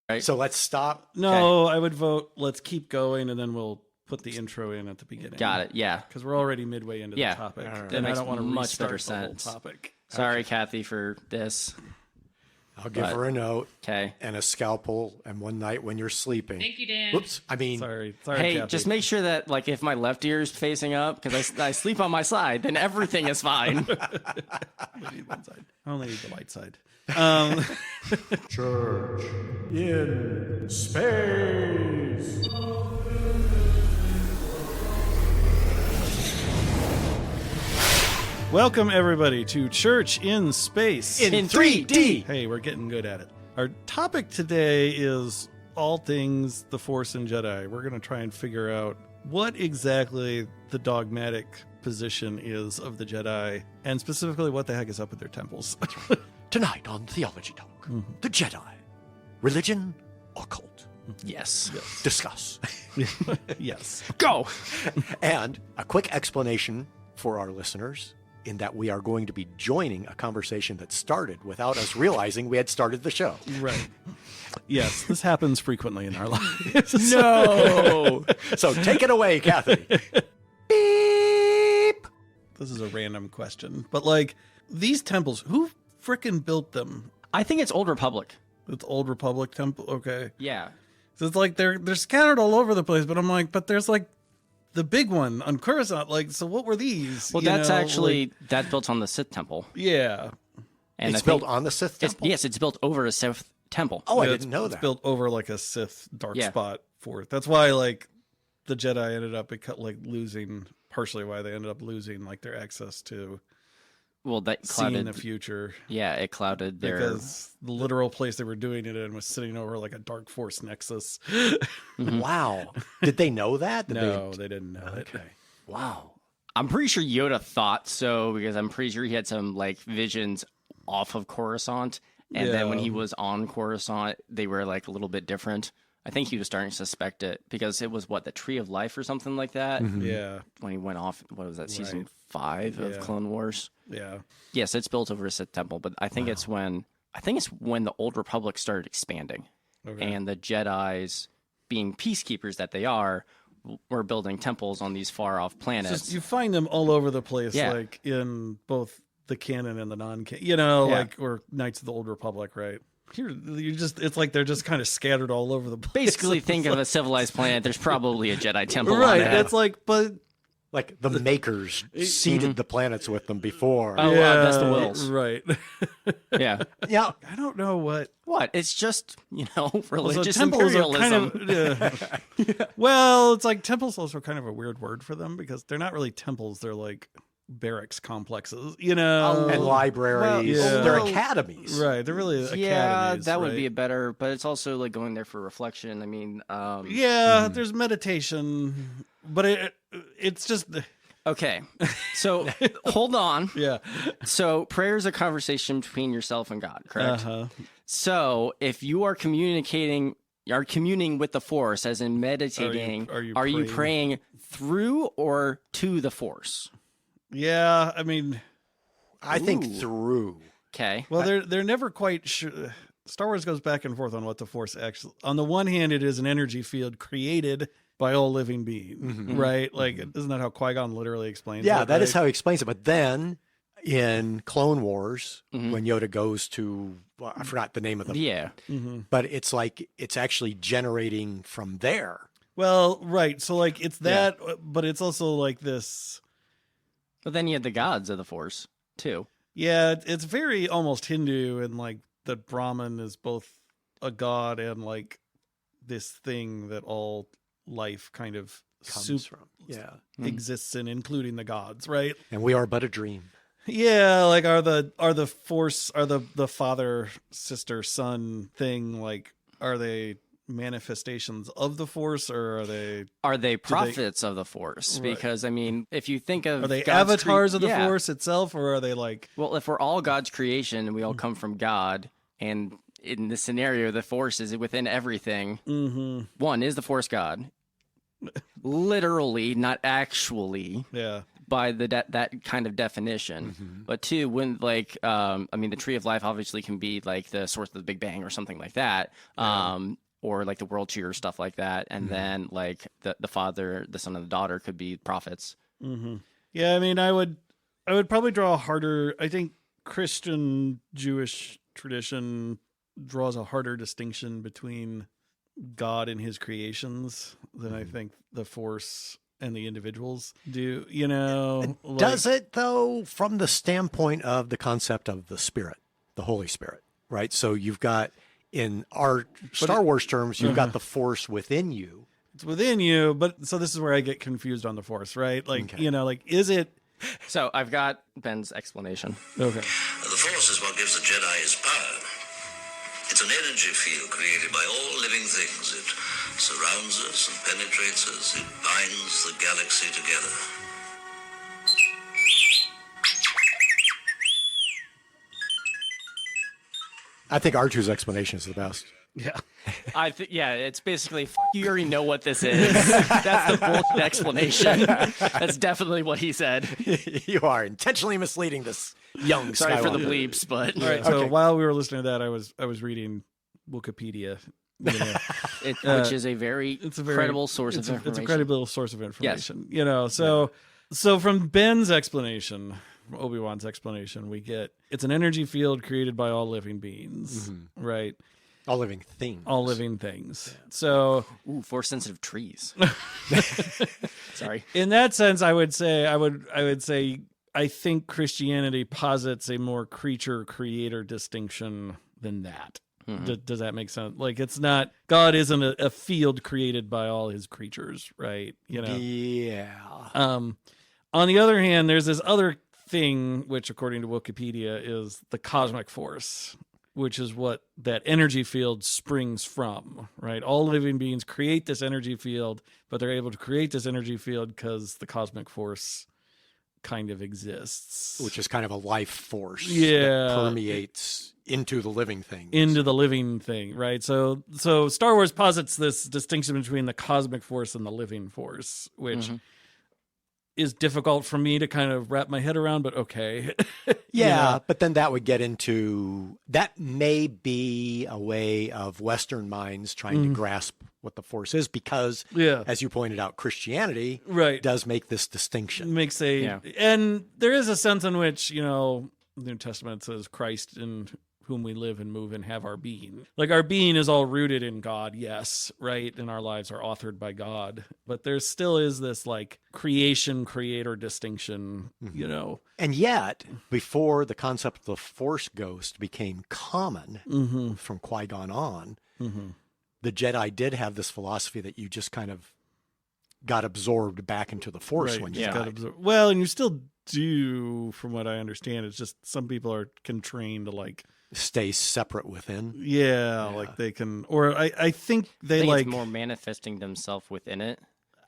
Right. So let's stop. No, I would vote let's keep going, and then we'll put the intro in at the beginning. Got it. Yeah. Because we're already midway into the topic. Right. And I makes don't want to much better restart the whole sense. topic. Sorry, Cathy, for this. I'll give her a note Okay. and a scalpel, and one night when you're sleeping. Thank you, Dan. Whoops. I mean, Sorry, Hey, Cathy. just make sure that, like, if my left ear is facing up, because I sleep on my side, then everything is fine. I need one side. I only need the light side. Church in space. Welcome, everybody, to Church in Space. In 3D. Hey, we're getting good at it. Our topic today is all things the Force and Jedi. We're going to try and figure out what exactly the dogmatic position is of the Jedi, and specifically what the heck is up with their temples. Tonight on Theology Talk, the Jedi, religion or cult? Yes. Discuss. Yes. Go! And a quick explanation for our listeners in that we are going to be joining a conversation that started without us realizing we had started the show. Right. Yes, this happens frequently in our lives. No! So take it away, Cathy. Beep. This is a random question, but like these temples, who frickin' built them? I think it's Old Republic. It's Old Republic temple. Okay, Yeah. so it's like they're scattered all over the place. But I'm like, but there's like the big one on Coruscant. Like, so what were these? Well, You that's know, actually, like, that built on the Sith temple. yeah. And It's I built think on the Sith temple? Yes, it's built over a Sith temple. Oh, I Yeah, didn't know it's that. built over like a Sith dark Yeah. spot for it. That's why like the Jedi ended up like losing. Partially why they ended up losing like their access to Well, that seeing clouded. the future. Yeah, it clouded their. Because the literal place they were doing it in was sitting over like a dark force nexus. Wow. Did they know that? Did No, they didn't know it. Okay. Wow. I'm pretty sure Yoda thought so because I'm pretty sure he had some like visions off of Coruscant, and then when Yeah. he was on Coruscant, they were like a little bit different. I think he was starting to suspect it because it was the Tree of Life or something like that Yeah, when he went off. What was that, season Right. 5 of Yeah. Clone Wars? yeah. Yes, it's built over a Sith temple, but I think it's when the Old Republic started expanding, Okay. and the Jedi's, being peacekeepers that they are, were building temples on these far off planets. Just, you find them all over the place, Yeah. like in both the canon and the non-canon. You know, Yeah. like or Knights of the Old Republic, right? Here, you just—it's like they're just kind of scattered all over the place. Basically, It's think of like- a civilized planet. There's probably a Jedi temple right. on it. It's like, but Like the makers seeded the planets with them before. Oh, yeah, that's the Wills. right? Yeah. Yeah. I don't know what. What? It's just, So religious temples are imperialism. kind of, well, it's like temples also kind of a weird word for them because they're not really temples. They're like barracks complexes, you know, And libraries. Well, yeah. They're academies. right? They're really Yeah, academies, that would right? be a better, but it's also like going there for reflection. I mean, Yeah, there's meditation, but it's just okay. So hold on. yeah. So prayer is a conversation between yourself and God, correct? Uh-huh. So if you are communing with the Force, as in meditating, Are you you praying through or to the Force? Yeah, I mean, I think Ooh. through. Okay. well, they're never quite sure. Star Wars goes back and forth on what the Force actually. On the one hand, it is an energy field created by all living beings, right? Like, isn't that how Qui-Gon literally explains it? Yeah, that is right? how he explains it. But then in Clone Wars, when Yoda goes to, well, I forgot the name of the, Yeah. but it's like, it's actually generating from there. Well, right. So, like, it's that, but it's also like this. But then you had the gods of the Force, too. Yeah, it's very almost Hindu, and like that Brahman is both a god and like this thing that all life kind of Comes from. Yeah. exists in, including the gods, right? And we are but a dream. Yeah, like are the Force, are the father, sister, son thing, like are they manifestations of the Force, or Are they prophets of the Force? Right. Because, I mean, if you think of are they God's avatars of the yeah. Force itself, or are they like Well, if we're all God's creation and we all come from God, and in this scenario, the Force is within everything, one, is the Force God? Literally, not actually. yeah. by that kind of definition. But two, when like I mean, the tree of life obviously can be like the source of the Big Bang or something like that. Or like the world tree or stuff like that. And then like the father, the son, and the daughter could be prophets. Yeah, I mean, I would probably draw a harder. I think Christian Jewish tradition draws a harder distinction between God and his creations than I think the Force and the individuals do. You know, Does it though, from the standpoint of the concept of the Spirit, the Holy Spirit, right? So you've got, in our Star Wars terms, you've got the Force within you. It's within you, but so this is where I get confused on the Force, right? Like, you know, like, is it? So I've got Ben's explanation. Okay. The Force is what gives the Jedi his power. It's an energy field created by all living things. It surrounds us and penetrates us. It binds the galaxy together. I think R2's explanation is the best. Yeah. Yeah, it's basically, you already know what this is. That's the bullshit explanation. That's definitely what he said. You are intentionally misleading this young Sorry for the Skywalker. bleeps, but All right. So while we were listening to that, I was reading Wikipedia, you know. which is a very credible source of information. It's a credible source of information. You know, so from Ben's explanation, from Obi-Wan's explanation, we get it's an energy field created by all living beings, right? All living things. All living things. So, Force sensitive trees. Sorry. in that sense, I would say I think Christianity posits a more creature-creator distinction than that. Does that make sense? Like, it's not, God isn't a field created by all his creatures, right? You know? Yeah. On the other hand, there's this other thing, which according to Wikipedia is the cosmic force, which is what that energy field springs from, right? All living beings create this energy field, but they're able to create this energy field because the cosmic force kind of exists. Which is kind of a life force that Yeah. permeates into the living thing. Into the living thing, right? So Star Wars posits this distinction between the cosmic force and the living force, which is difficult for me to kind of wrap my head around, but okay. Yeah, but then that would get into, that may be a way of Western minds trying to grasp what the Force is, because, as you pointed out, Christianity does make this distinction. And there is a sense in which, you know, the New Testament says Christ in whom we live and move and have our being. Like, our being is all rooted in God, yes, right? And our lives are authored by God. But there still is this, like, creator distinction, you know. And yet, before the concept of the Force ghost became common from Qui-Gon on, the Jedi did have this philosophy that you just kind of got absorbed back into the Force when you died. Well, and you still do, from what I understand. It's just some people can train to, like, stay separate within. Like they can, or I think I think like it's more manifesting themselves within it.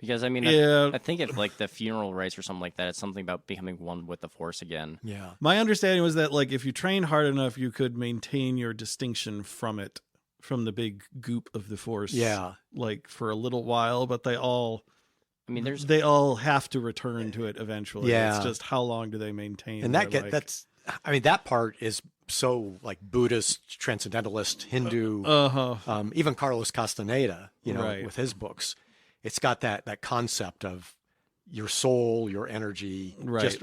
Because I mean, I think if like the funeral rites or something like that, it's something about becoming one with the Force again. Yeah. My understanding was that, like, if you trained hard enough, you could maintain your distinction from the big goop of the Force. Yeah. Like, for a little while, but they all have to return to it eventually. Yeah. It's just how long do they maintain? And that part is so, like, Buddhist, transcendentalist, Hindu, even Carlos Castaneda, you know, with his books. It's got that concept of your soul, your energy just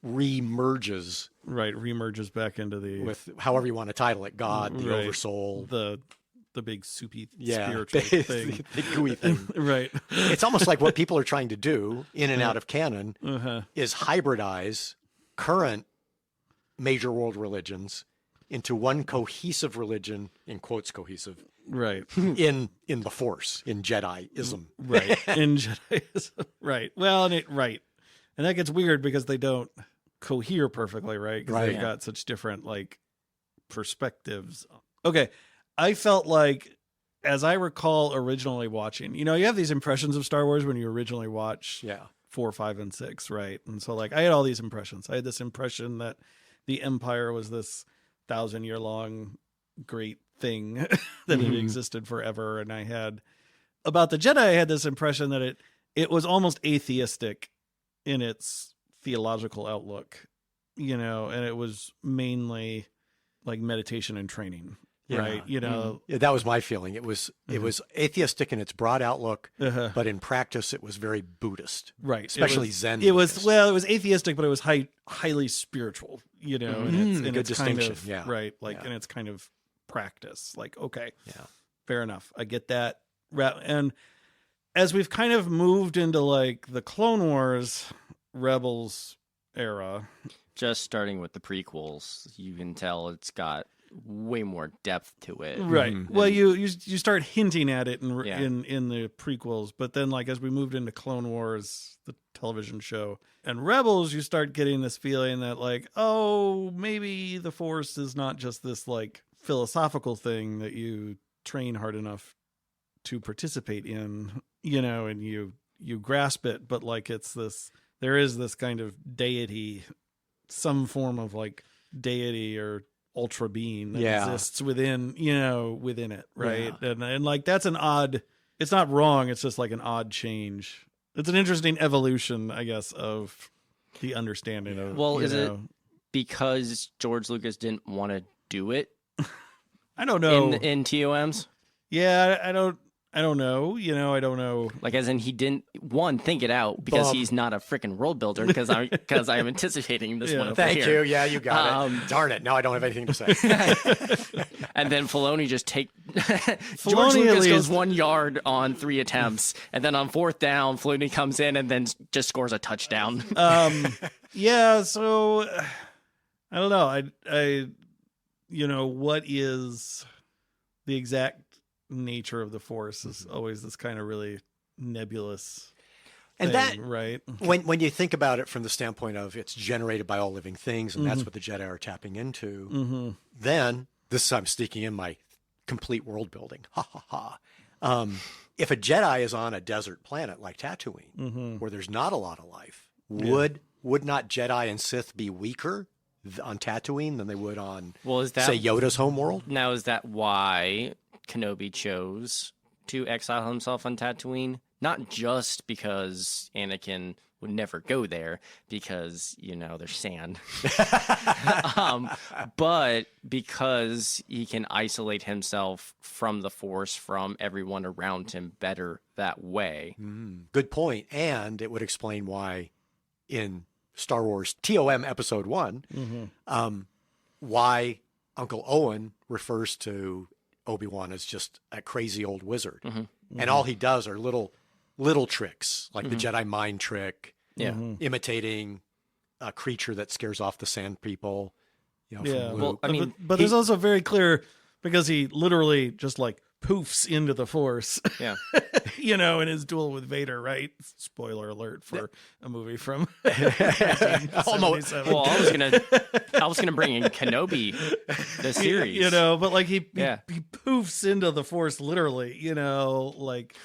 remerges. Right, remerges back into with however you want to title it, God, the oversoul. The big soupy spiritual thing. The gooey thing. Right. It's almost like what people are trying to do in and out of canon is hybridize current major world religions into one cohesive religion, in quotes cohesive, right, in the Force, in Jediism. Right. In Jediism. Right. Well, and that gets weird because they don't cohere perfectly, right? Because they've got such different, like, perspectives. Okay. I felt like, as I recall originally watching, you know, you have these impressions of Star Wars when you originally watch 4, 5, and 6, right? And so, like, I had all these impressions. I had this impression that the Empire was this 1,000-year-long great thing that had existed forever. And I had, about the Jedi, I had this impression that it was almost atheistic in its theological outlook, you know, and it was mainly like meditation and training, right? You know, Yeah, that was my feeling. It was atheistic in its broad outlook, but in practice, it was very Buddhist, right? Especially Zen. It was it was atheistic, but it was highly spiritual, you know, and good it's distinction. kind of, right? Like, and it's kind of practice. Like, okay, fair enough. I get that. And as we've kind of moved into like the Clone Wars, Rebels era, just starting with the prequels, you can tell it's got way more depth to it. Right. Well, you start hinting at it in the prequels, but then like as we moved into Clone Wars, the television show, and Rebels, you start getting this feeling that like, oh, maybe the Force is not just this like philosophical thing that you train hard enough to participate in, you know, and you grasp it, but like there is this kind of deity, some form of like deity or ultra being that exists within it, right? And like that's an odd, it's not wrong, it's just like an odd change. It's an interesting evolution, I guess, of the understanding of it because George Lucas didn't want to do it? I don't know. In TOMs? Yeah, I don't know. You know, I don't know. Like, as in, he didn't think it out because he's not a freaking world builder. Because I'm anticipating this one. Thank you. Yeah, you got it. Darn it! Now I don't have anything to say. And then Filoni George Lucas goes 1 yard on 3 attempts, and then on 4th down, Filoni comes in and then just scores a touchdown. Yeah. So I don't know. I you know, what is the exact nature of the Force is always this kind of really nebulous and thing, that right? When you think about it from the standpoint of it's generated by all living things, and that's what the Jedi are tapping into, then I'm sneaking in my complete world building. Ha ha ha. If a Jedi is on a desert planet like Tatooine, where there's not a lot of life, would not Jedi and Sith be weaker on Tatooine than they would on, say, Yoda's homeworld? Now, is that why Kenobi chose to exile himself on Tatooine? Not just because Anakin would never go there because, you know, there's sand, but because he can isolate himself from the Force, from everyone around him better that way. Good point. And it would explain why in Star Wars TOM Episode 1, why Uncle Owen refers to Obi-Wan as just a crazy old wizard. And all he does are little tricks, like the Jedi mind trick, imitating a creature that scares off the sand people. You know, from Luke. Well, I mean, but there's also very clear, because he literally just like poofs into the Force. Yeah. You know, in his duel with Vader, right? Spoiler alert for a movie from 1977. Well, I was gonna bring in Kenobi, the series. You know, but like he poofs into the Force literally, you know, like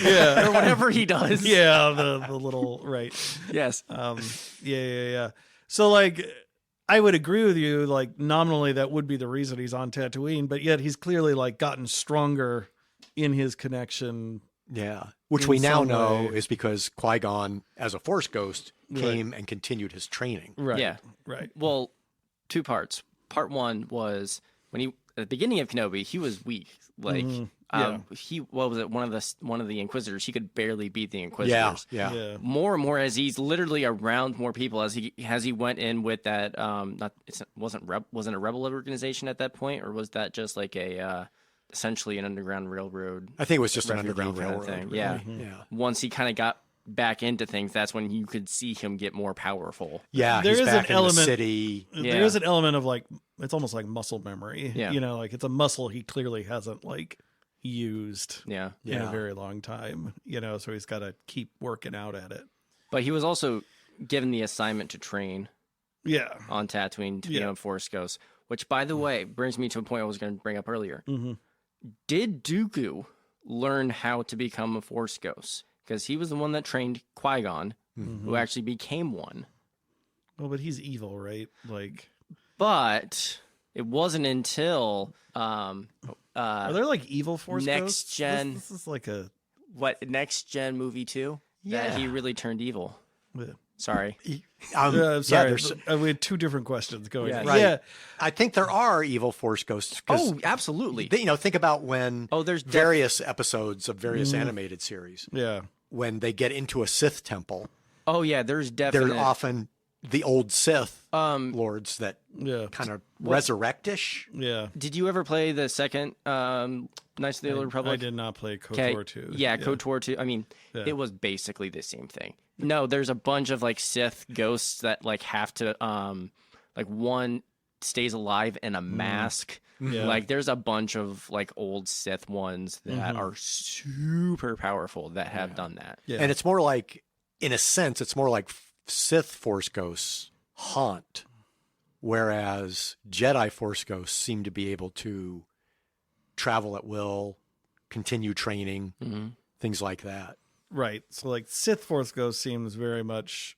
or whatever he does. Yeah, the little right. Yes. Yeah. So like I would agree with you, like nominally that would be the reason he's on Tatooine, but yet he's clearly like gotten stronger in his connection. Yeah. Which we now know is because Qui-Gon, as a Force ghost, came and continued his training. Right. Yeah. Right. Well, 2 parts. Part 1 was when at the beginning of Kenobi, he was weak. Like what was it? One of the Inquisitors. He could barely beat the Inquisitors. Yeah. More and more as he's literally around more people as he went in with that. Wasn't a rebel organization at that point, or was that just like a essentially an underground railroad? I think it was just an underground railroad thing. Really. Yeah. Once he kind of got back into things, that's when you could see him get more powerful. Yeah, there he's is back an in element. The city. There is an element of like it's almost like muscle memory. Yeah. You know, like it's a muscle he clearly hasn't like used. Yeah. In a very long time. You know, so he's got to keep working out at it. But he was also given the assignment to train. Yeah. On Tatooine to be a Force ghost, which, by the way, brings me to a point I was going to bring up earlier. Did Dooku learn how to become a Force ghost? Because he was the one that trained Qui-Gon, who actually became one. Well, but he's evil, right? Like, but it wasn't until are there like evil Force next ghosts? gen? This is like a next gen movie 2? that he really turned evil. Yeah. Sorry. Sorry. We had two different questions going. Yeah, on. right. Yeah. I think there are evil Force ghosts. Oh, absolutely. Think about when there's various episodes of various animated series. Yeah. When they get into a Sith temple. Oh, yeah, there's definitely... They're often the old Sith lords that kind of resurrect-ish. Yeah. Did you ever play the second Knights of the Old Republic? I did not play KOTOR 2. Yeah, KOTOR 2. I mean, it was basically the same thing. No, there's a bunch of like Sith ghosts that like have to like one stays alive in a mask. Yeah. Like there's a bunch of like old Sith ones that are super powerful that have done that. Yeah. And it's more like, in a sense, it's more like Sith Force ghosts haunt, whereas Jedi Force ghosts seem to be able to travel at will, continue training, things like that. Right. So like Sith Force ghost seems very much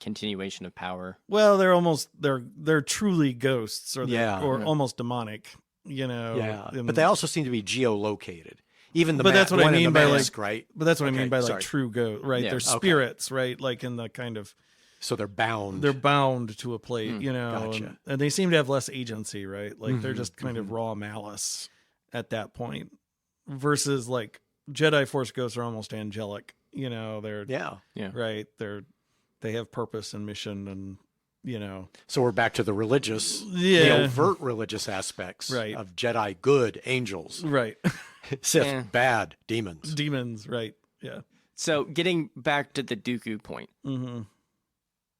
Continuation of power. well, they're truly ghosts or or almost demonic, Yeah. But they also seem to be geolocated. Even the that's what I mean by mask, right? But that's what I mean by like true ghost, right? Yeah. They're spirits, right? Like in the kind of So they're bound. they're bound to a plate, Gotcha. and they seem to have less agency, right? Like they're just kind of raw malice at that point versus like Jedi Force ghosts are almost angelic, they're right. They have purpose and mission and So we're back to the religious, Yeah. the overt religious aspects Right. of Jedi good, angels, right. Sith bad, demons. Demons, right. Yeah. So getting back to the Dooku point,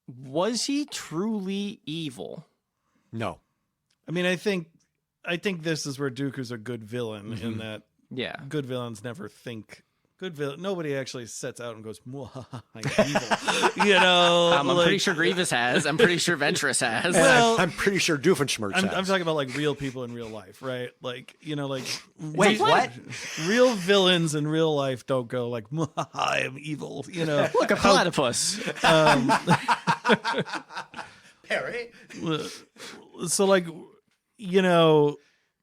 was he truly evil? No. I mean, I think this is where Dooku's a good villain in that Yeah. good villains never think. Nobody actually sets out and goes, "Mwahaha, I'm evil." I'm pretty sure Grievous has. I'm pretty sure Ventress has. Well, I'm pretty sure Doofenshmirtz has. I'm talking about like real people in real life, right? Like Wait, what? Real villains in real life don't go like, "Mwahaha, I am evil." Look, a platypus. Perry. So like,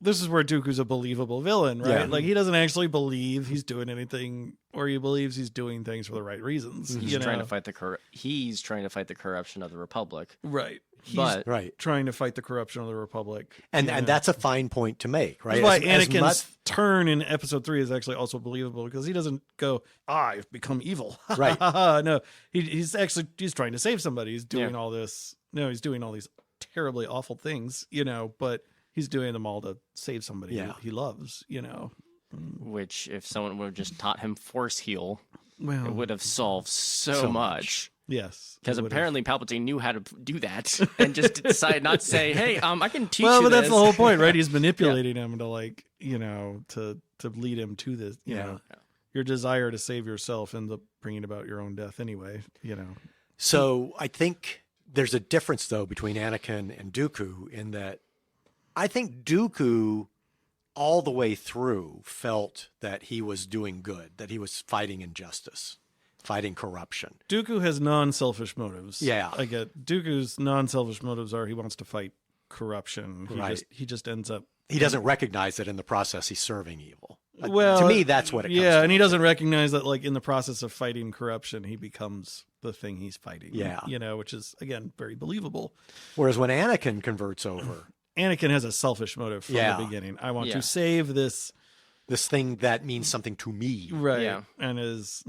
this is where Dooku's a believable villain, right? Yeah. Like he doesn't actually believe he's doing anything, or he believes he's doing things for the right reasons. He's trying to fight He's trying to fight the corruption of the Republic. Right. He's Right. trying to fight the corruption of the Republic. And that's a fine point to make, right? That's why Anakin's turn in Episode 3 is actually also believable because he doesn't go, I've become evil. Right. No, he's trying to save somebody. He's doing all this. No, he's doing all these terribly awful things, but he's doing them all to save somebody he loves, Which, if someone would have just taught him Force heal, Well, it would have solved so much. Yes. Because apparently Palpatine knew how to do that and just decided not to say, hey, I can teach you Well, but that's this. the whole point, right? He's manipulating him to like, to lead him to this, you know, your desire to save yourself ends up bringing about your own death anyway, So I think there's a difference, though, between Anakin and Dooku in that I think Dooku all the way through felt that he was doing good, that he was fighting injustice, fighting corruption. Dooku has non-selfish motives. Yeah. I get Dooku's non-selfish motives are he wants to fight corruption. He just ends up. He doesn't recognize that in the process he's serving evil. Well, to me, that's what it comes yeah, to. and he doesn't recognize that, like, in the process of fighting corruption, he becomes the thing he's fighting. Yeah. Which is, again, very believable. Whereas when Anakin converts over, Anakin has a selfish motive from the beginning. I want to save this thing that means something to me. right? Yeah. And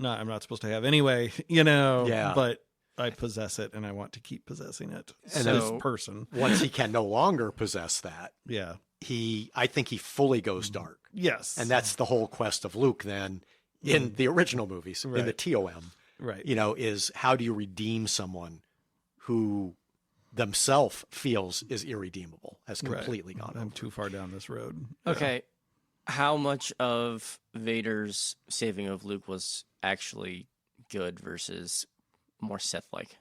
I'm not supposed to have anyway, but I possess it and I want to keep possessing it. And this person. Once he can no longer possess that, Yeah. I think he fully goes dark. Yes. And that's the whole quest of Luke then in the original movies, in the TOM. Right. Is how do you redeem someone who themselves feels is irredeemable, has completely gone I'm over. too far down this road. Okay. How much of Vader's saving of Luke was actually good versus more Sith-like?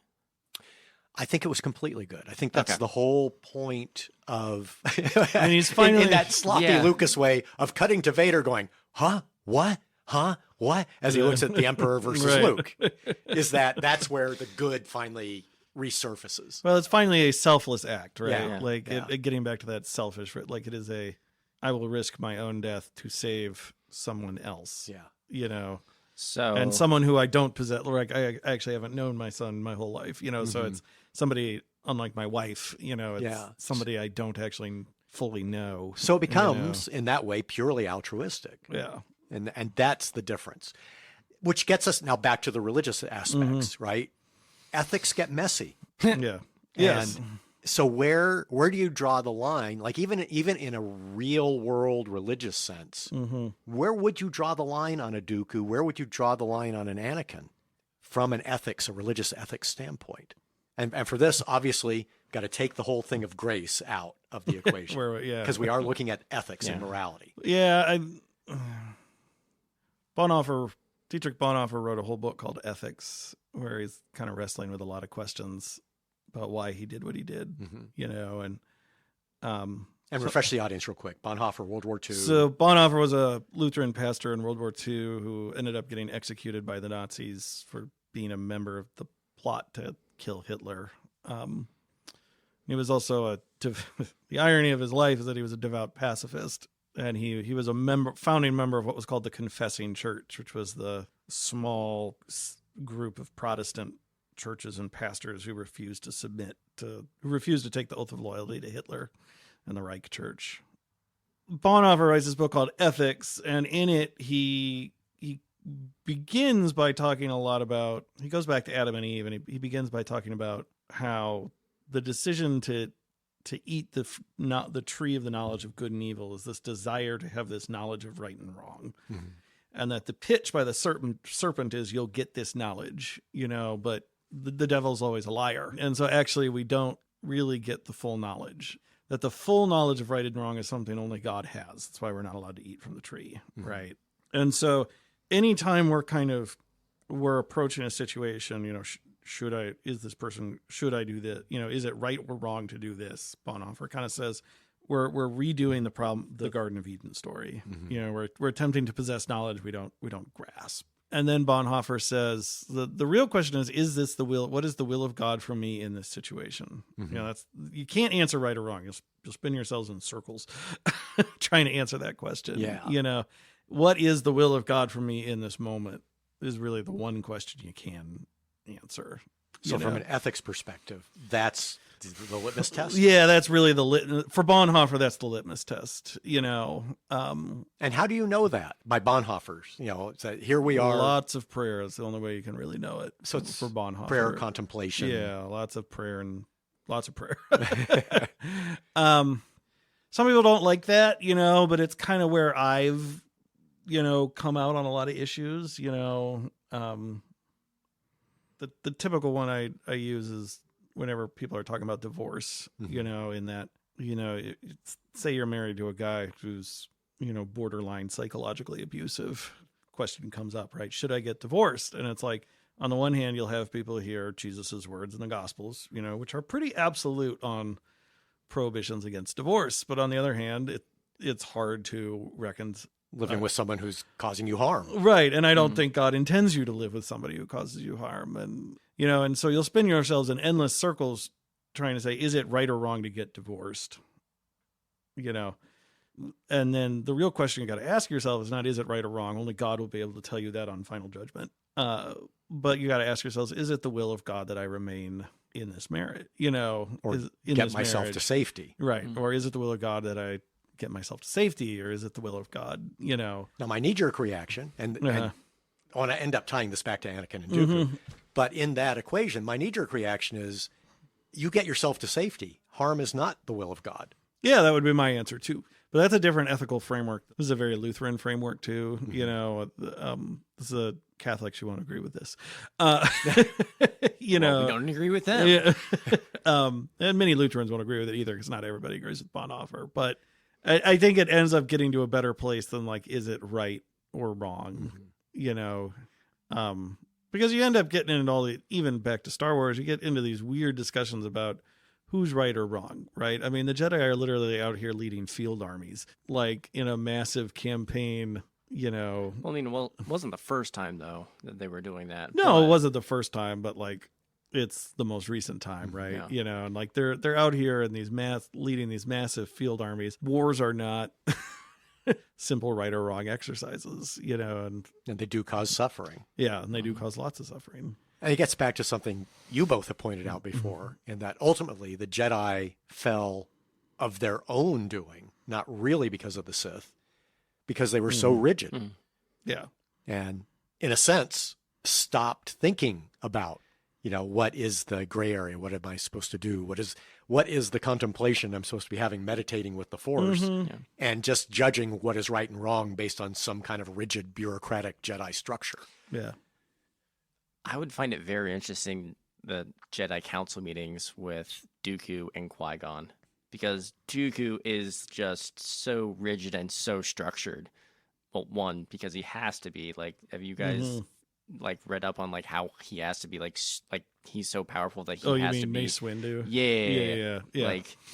I think it was completely good. I think that's the whole point of And he's finally in that sloppy Lucas way of cutting to Vader going, huh? What? Huh? What? As he looks at the Emperor versus Luke. Is that's where the good finally resurfaces. Well, it's finally a selfless act, right? Yeah. Like getting back to that selfish, like it is I will risk my own death to save someone else. Yeah. And someone who I don't possess, like I actually haven't known my son my whole life, so it's somebody unlike my wife, it's somebody I don't actually fully know. So it becomes, in that way, purely altruistic. Yeah. And that's the difference, which gets us now back to the religious aspects, right? Ethics get messy. Yeah. Yes. And so where do you draw the line? Like even in a real world religious sense, where would you draw the line on a Dooku? Where would you draw the line on an Anakin from a religious ethics standpoint? And for this, obviously, got to take the whole thing of grace out of the equation. Because we are looking at ethics and morality. Yeah. Dietrich Bonhoeffer wrote a whole book called Ethics, where he's kind of wrestling with a lot of questions about why he did what he did, and refresh the audience real quick. Bonhoeffer, World War II. So Bonhoeffer was a Lutheran pastor in World War II who ended up getting executed by the Nazis for being a member of the plot to kill Hitler. He was also the irony of his life is that he was a devout pacifist, and he was a founding member of what was called the Confessing Church, which was the small group of Protestant churches and pastors who refused to take the oath of loyalty to Hitler and the Reich Church. Bonhoeffer writes this book called Ethics, and in it he begins by talking a lot about, he goes back to Adam and Eve, and he begins by talking about how the decision to eat the tree of the knowledge of good and evil is this desire to have this knowledge of right and wrong. And that the pitch by the serpent is you'll get this knowledge, but the devil's always a liar. And so actually we don't really get the full knowledge. That the full knowledge of right and wrong is something only God has. That's why we're not allowed to eat from the tree, right? And so anytime we're approaching a situation, should I do this? Is it right or wrong to do this? Bonhoeffer kind of says we're redoing the Garden of Eden story. We're attempting to possess knowledge we don't grasp. And then Bonhoeffer says the real question is this the will? What is the will of God for me in this situation? You can't answer right or wrong. You'll spin yourselves in circles trying to answer that question. Yeah. What is the will of God for me in this moment is really the one question you can answer. So from an ethics perspective, that's the litmus test? Yeah, that's really for Bonhoeffer, that's the litmus test, And how do you know that? By Bonhoeffer's, it's that here we are. Lots of prayer is the only way you can really know it. So it's for Bonhoeffer. Prayer, contemplation. Yeah, lots of prayer and lots of prayer. Some people don't like that, but it's kind of where I've, come out on a lot of issues, The typical one I use is whenever people are talking about divorce, in that, say you're married to a guy who's, borderline psychologically abusive, question comes up, right? Should I get divorced? And it's like, on the one hand, you'll have people hear Jesus's words in the Gospels, which are pretty absolute on prohibitions against divorce. But on the other hand, it's hard to reckon living with someone who's causing you harm. Right. And I don't think God intends you to live with somebody who causes you harm. And, and so you'll spin yourselves in endless circles trying to say, is it right or wrong to get divorced? And then the real question you got to ask yourself is not, is it right or wrong? Only God will be able to tell you that on final judgment. But you got to ask yourselves, is it the will of God that I remain in this marriage? Or get myself to safety. Right. Or is it the will of God that I get myself to safety, or is it the will of God? Now my knee-jerk reaction, and I want to end up tying this back to Anakin and Dooku, but in that equation, my knee-jerk reaction is you get yourself to safety. Harm is not the will of God. Yeah, that would be my answer too. But that's a different ethical framework. This is a very Lutheran framework too. This is a Catholics who won't agree with this. Well, we don't agree with them. Yeah. And many Lutherans won't agree with it either, because not everybody agrees with Bonhoeffer. But I think it ends up getting to a better place than is it right or wrong? Because you end up getting into even back to Star Wars, you get into these weird discussions about who's right or wrong, right? I mean, the Jedi are literally out here leading field armies, in a massive campaign, Well, it wasn't the first time, though, that they were doing that. No, it wasn't the first time, but, it's the most recent time, right? Yeah. And they're out here in leading these massive field armies. Wars are not simple right or wrong exercises, and they do cause suffering. Yeah, and they do cause lots of suffering. And it gets back to something you both have pointed out before, in that ultimately the Jedi fell of their own doing, not really because of the Sith, because they were so rigid. Yeah. And in a sense, stopped thinking about, what is the gray area? What am I supposed to do? What is the contemplation I'm supposed to be having, meditating with the Force, and just judging what is right and wrong based on some kind of rigid bureaucratic Jedi structure. Yeah. I would find it very interesting, the Jedi Council meetings with Dooku and Qui-Gon, because Dooku is just so rigid and so structured. Well, one, because he has to be. Like, have you guys read up on how he has to be like he's so powerful that he has to be Mace Windu? Yeah.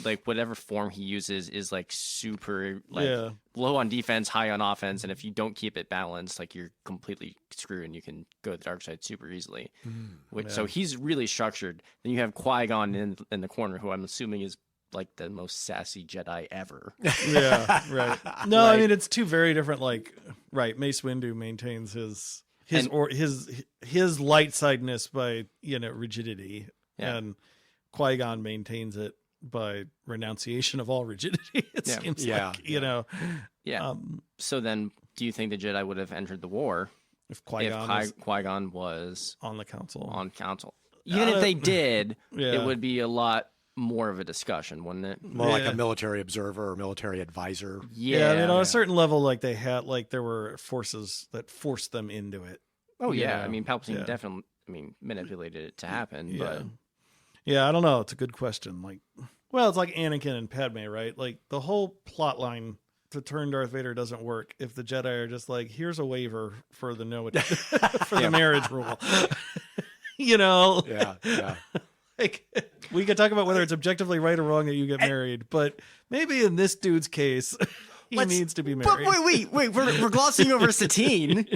Like whatever form he uses is super low on defense, high on offense, and if you don't keep it balanced, you're completely screwed and you can go to the dark side super easily. So he's really structured. Then you have Qui-Gon in the corner, who I'm assuming is the most sassy Jedi ever. Yeah, right. No, I mean, it's two very different. Mace Windu maintains his light sideness by rigidity, and Qui-Gon maintains it by renunciation of all rigidity. It seems So then, do you think the Jedi would have entered the war if Qui-Gon was on the council? Even if they did, it would be a lot more of a discussion, wouldn't it? More like a military observer or military advisor. Yeah, I mean, on a certain level, they had there were forces that forced them into it. Oh yeah, I mean, Palpatine definitely, manipulated it to happen. But I don't know. It's a good question. It's like Anakin and Padme, right? The whole plot line to turn Darth Vader doesn't work if the Jedi are just here's a waiver for the for the marriage rule. Yeah. We could talk about whether it's objectively right or wrong that you get married, but maybe in this dude's case, he needs to be married. But wait, we're glossing over Satine,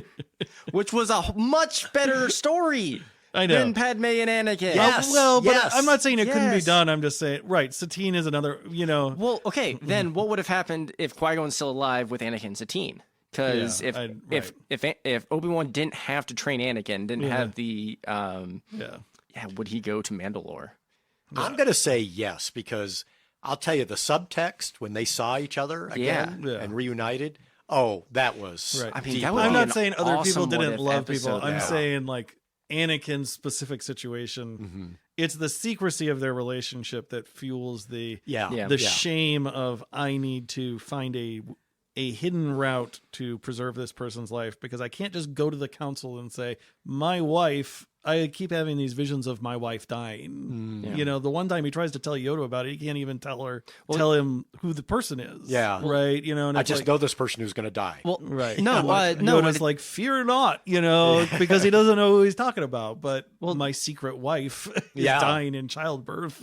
which was a much better story than Padme and Anakin. Yes. I'm not saying it couldn't be done. I'm just saying, Satine is another, Well, okay, then what would have happened if Qui-Gon's still alive with Anakin and Satine? Because if Obi-Wan didn't have to train Anakin, didn't have the would he go to Mandalore? I'm going to say yes, because I'll tell you, the subtext when they saw each other again and reunited, that was right. I mean, that would I'm be not saying other people awesome didn't love people. episode. I'm saying Anakin's specific situation. It's the secrecy of their relationship that fuels the shame of, I need to find a hidden route to preserve this person's life, because I can't just go to the council and say, my wife, I keep having these visions of my wife dying. The one time he tries to tell Yoda about it, he can't even tell him who the person is. Yeah. Right. And I just know this person who's going to die. Well, right. No, Yoda's fear not, because he doesn't know who he's talking about. But my secret wife is dying in childbirth,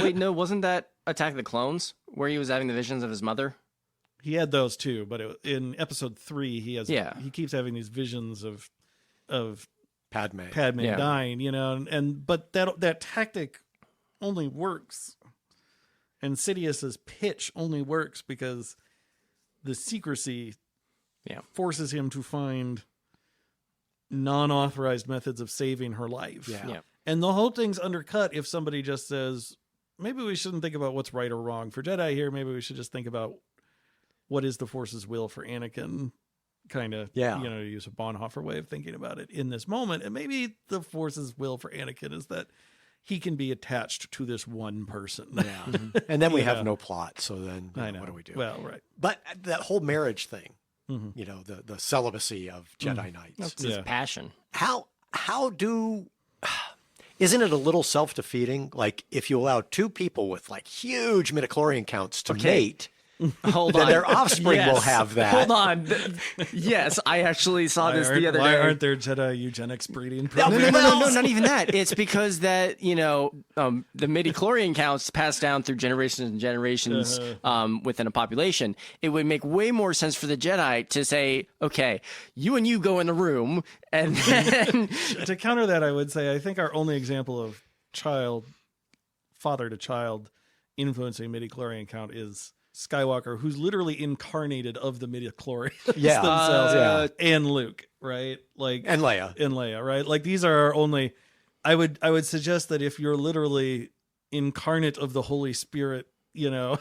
Wait, no, wasn't that Attack of the Clones where he was having the visions of his mother? He had those too, but in episode 3, he keeps having these visions of Padme dying, but that tactic only works, and Sidious's pitch only works because the secrecy forces him to find non-authorized methods of saving her life. And the whole thing's undercut if somebody just says, maybe we shouldn't think about what's right or wrong for Jedi here. Maybe we should just think about what is the Force's will for Anakin, kind of, to use a Bonhoeffer way of thinking about it in this moment. And maybe the Force's will for Anakin is that he can be attached to this one person. Yeah. And then we have no plot. So then what do we do? Well, right. But that whole marriage thing, the celibacy of Jedi Knights. That's his passion. How isn't it a little self-defeating? If you allow two people with huge midichlorian counts to mate, Hold on. Their offspring will have that. Hold on. Yes, I actually saw this the other day. Why aren't there Jedi eugenics breeding No, programs? not even that. It's because that, the midichlorian counts passed down through generations and generations within a population. It would make way more sense for the Jedi to say, okay, you and you go in the room, and then... To counter that, I would say, I think our only example of father to child influencing midichlorian count is Skywalker, who's literally incarnated of the midichlorians Yeah. themselves, and Luke, right? Like And Leia, right? Like these are our only. I would suggest that if you're literally incarnate of the Holy Spirit, you know,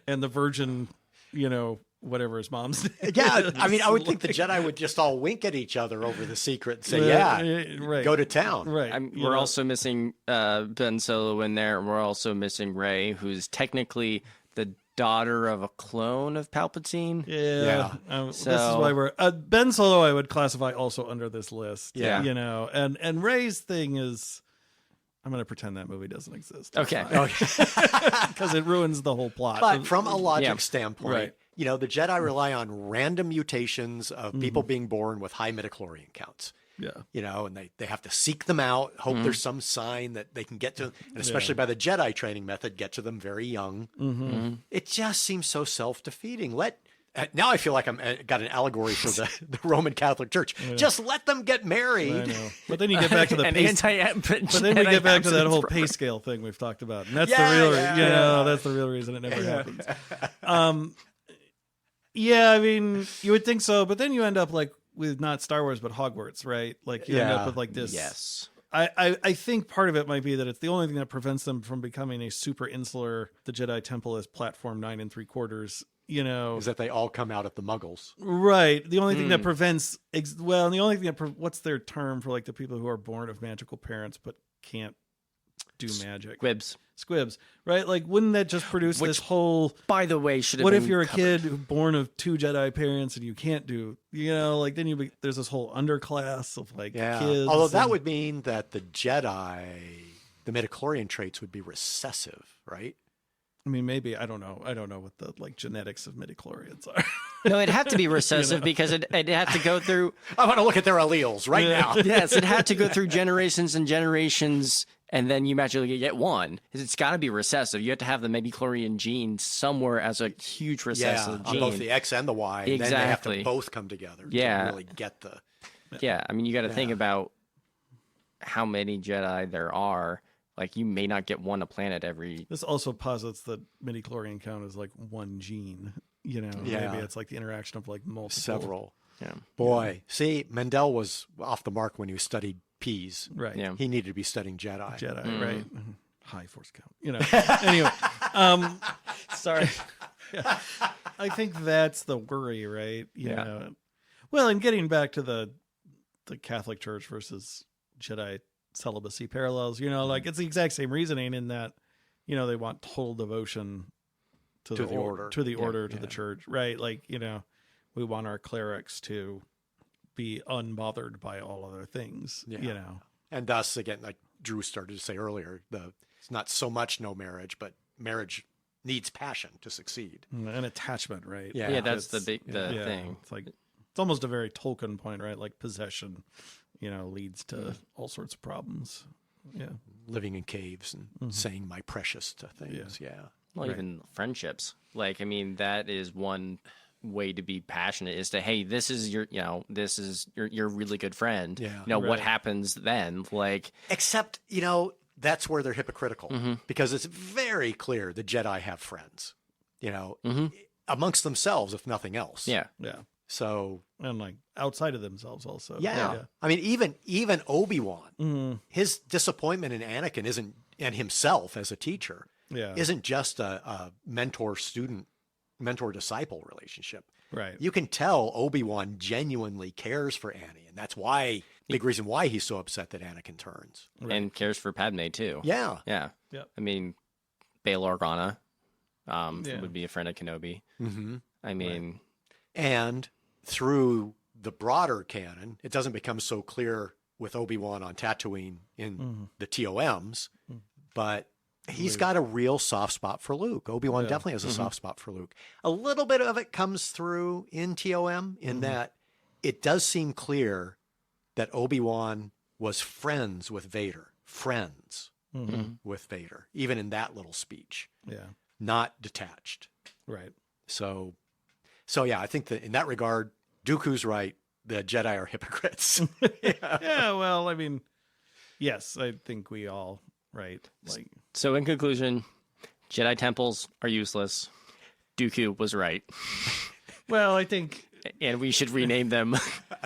and the Virgin, you know, whatever his mom's name Yeah, is, I mean, I would think the Jedi would just all wink at each other over the secret and say, right. go to town. Right. We're also missing Ben Solo in there, and we're also missing Rey, who's technically the daughter of a clone of Palpatine. Yeah. This is why we're Ben Solo. I would classify also under this list. Yeah. You know, and Rey's thing is, I'm going to pretend that movie doesn't exist. Okay. Because it ruins the whole plot. But from a logic standpoint, Right. you know, the Jedi rely on random mutations of people being born with high midichlorian counts. Yeah. You know, and they have to seek them out, hope there's some sign that they can get to, and especially by the Jedi training method, get to them very young. It just seems so self-defeating. Now I feel like I'm got an allegory for the Roman Catholic Church. Just let them get married. I know. But then you get back to the But then we get back to that whole pay scale thing we've talked about. And that's the real that's the real reason it never happens. Yeah, I mean, you would think so, but then you end up like with not Star Wars, but Hogwarts, right? Like you end up with like this. Yes. I think part of it might be that it's the only thing that prevents them from becoming a super insular. The Jedi Temple is platform 9 3/4. You know, Is that they all come out at the Muggles. right? The only thing that prevents, and the only thing that what's their term for like the people who are born of magical parents but can't do magic? Squibs, right? Like, wouldn't that just produce this whole? By the way, should have. What if you're a kid born of 2 Jedi parents and you can't do? You know, like then there's this whole underclass of like kids. Although that would mean that the Jedi, the midichlorian traits would be recessive, right? I mean, maybe I don't know. I don't know what the like genetics of midichlorians are. No, it'd have to be recessive because it'd have to go through. I want to look at their alleles right now. Yes, it had to go through generations and generations, and then you magically get one. It's got to be recessive. You have to have the midichlorian gene somewhere as a huge recessive gene. On both the X and the Y. And then they have to both come together to really get the... Yeah, I mean, you got to think about how many Jedi there are. Like, you may not get one a planet every... This also posits that midichlorian count is like one gene. You know, maybe it's like the interaction of like multiple. Several. Yeah. Boy, see, Mendel was off the mark when he studied peas. Right. Yeah. He needed to be studying Jedi. Right. High force count. You know. Anyway, sorry. Yeah. I think that's the worry, right? You know. Well, and getting back to the Catholic Church versus Jedi celibacy parallels, you know, like it's the exact same reasoning in that, you know, they want total devotion to the order, to the church, right? Like, you know, we want our clerics to be unbothered by all other things, you know. And thus, again, like Drew started to say earlier, it's not so much no marriage, but marriage needs passion to succeed. And attachment, right? Yeah, that's the big thing. It's like, it's almost a very Tolkien point, right? Like possession, you know, leads to all sorts of problems. Yeah. Living in caves and saying my precious to things. Yeah. Well, even friendships. Like, I mean, that is one way to be passionate is to, hey, this is your, you know, this is your really good friend. Yeah. You know, what happens then? Like, except, you know, that's where they're hypocritical because it's very clear the Jedi have friends, you know, amongst themselves, if nothing else. Yeah. So, and like outside of themselves also. Yeah. I mean, even Obi-Wan, his disappointment in Anakin isn't, and himself as a teacher, isn't just a mentor-disciple relationship. Right. You can tell Obi-Wan genuinely cares for Annie, and that's why, big reason why he's so upset that Anakin turns. And cares for Padme too. Yeah. Yeah. I mean, Bail Organa would be a friend of Kenobi. I mean... And through the broader canon, it doesn't become so clear with Obi-Wan on Tatooine in the TOMs, but he's got a real soft spot for Luke. Obi-Wan definitely has a soft spot for Luke. A little bit of it comes through in TOM in that it does seem clear that Obi-Wan was friends with Vader. With Vader, even in that little speech. Yeah. Not detached. Right. So yeah, I think that in that regard, Dooku's right. The Jedi are hypocrites. Yeah, well, I mean, yes, I think we all, right? Like, so in conclusion, Jedi temples are useless. Dooku was right. Well, I think, and we should rename them.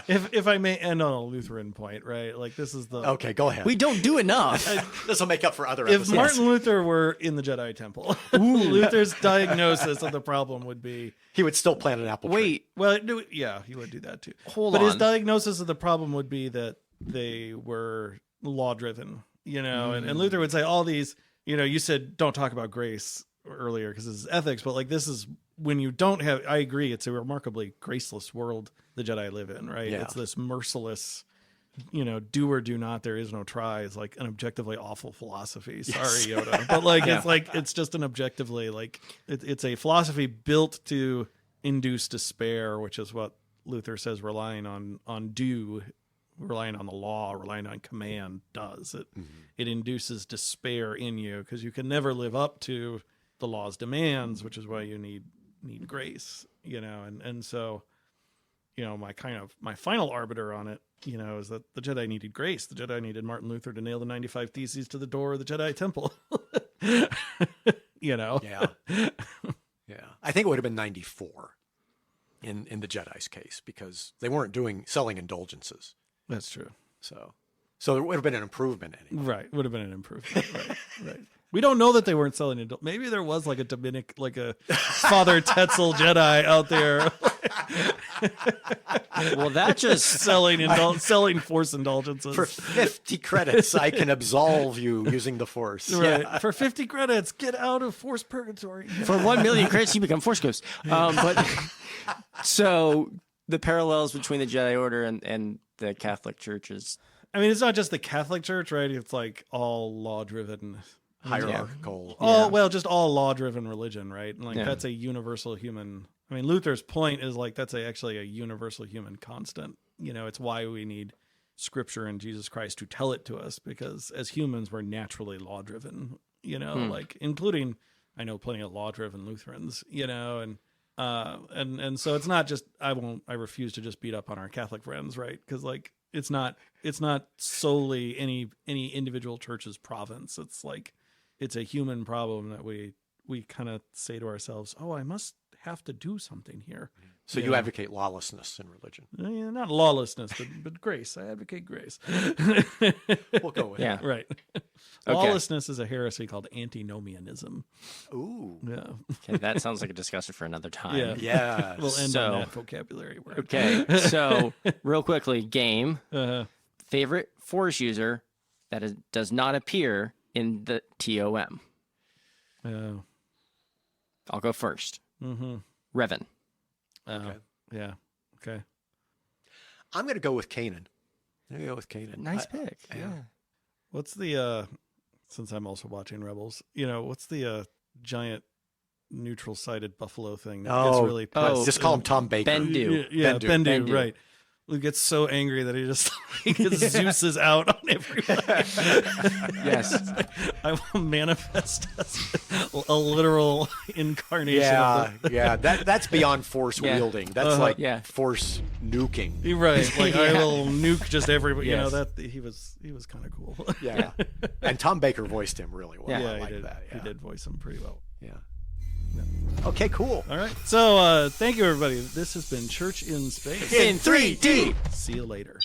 if I may end on a Lutheran point, right? Like this is the Okay, go ahead. We don't do enough. This will make up for other if episodes. Martin Luther were in the Jedi Temple, Luther's diagnosis of the problem would be He would still plant an apple tree. Wait, well, yeah, he would do that too. Hold but on. his diagnosis of the problem would be that they were law driven, and Luther would say all these, you said don't talk about grace earlier because this is ethics, but like this is when you don't have, I agree, it's a remarkably graceless world the Jedi live in, right? Yeah. It's this merciless, do or do not, there is no try. It's like an objectively awful philosophy. Sorry, Yoda. But like, it's just an objectively, like, it's a philosophy built to induce despair, which is what Luther says relying on relying on the law, relying on command does. It induces despair in you because you can never live up to the law's demands, which is why you need grace, and so, my final arbiter on it, is that the Jedi needed grace. The Jedi needed Martin Luther to nail the 95 Theses to the door of the Jedi Temple. Yeah. I think it would have been 94 in the Jedi's case because they weren't selling indulgences. That's true. So there would have been an improvement anyway. Right. Would have been an improvement. Right. We don't know that they weren't selling it. Maybe there was like a Father Tetzel Jedi out there. well, that just selling Force indulgences. For 50 credits, I can absolve you using the Force. Right. Yeah. For 50 credits, get out of Force purgatory. for 1 million credits, you become Force Ghost. So the parallels between the Jedi Order and the Catholic Church is. I mean, it's not just the Catholic Church, right? It's like all law-driven. Hierarchical. Just all law-driven religion, right? And that's a universal human. I mean, Luther's point is like that's actually a universal human constant. It's why we need Scripture and Jesus Christ to tell it to us because as humans we're naturally law-driven. Like including I know plenty of law-driven Lutherans. And so it's not just I refuse to just beat up on our Catholic friends, right? Because like it's not solely any individual church's province. It's like it's a human problem that we kind of say to ourselves, oh, I must have to do something here. So you advocate lawlessness in religion? Yeah, not lawlessness, but grace. I advocate grace. We'll go with that. Right. Lawlessness is a heresy called antinomianism. Ooh. Yeah. Okay, that sounds like a discussion for another time. Yeah. We'll end on that vocabulary word. Okay, so real quickly, game. Favorite Force user that does not appear in the TOM. I'll go first. Revan. Okay. Yeah. Okay. I'm going to go with Kanan. Nice pick. Yeah. What's the since I'm also watching Rebels, what's the giant neutral-sided buffalo thing that gets really pissed? Just call him Tom Baker. Bendu. Bendu, right. Luke gets so angry that he just Zeus is out on everybody. Yes. I will manifest as a literal incarnation of the... That's beyond force wielding. That's force nuking. Right. Like I will nuke just everybody. Yes. He was kind of cool. Yeah. And Tom Baker voiced him really well. Yeah, I like that. Yeah. He did voice him pretty well. Yeah. Okay, cool. All right. So thank you, everybody. This has been Church in Space. In 3D. See you later.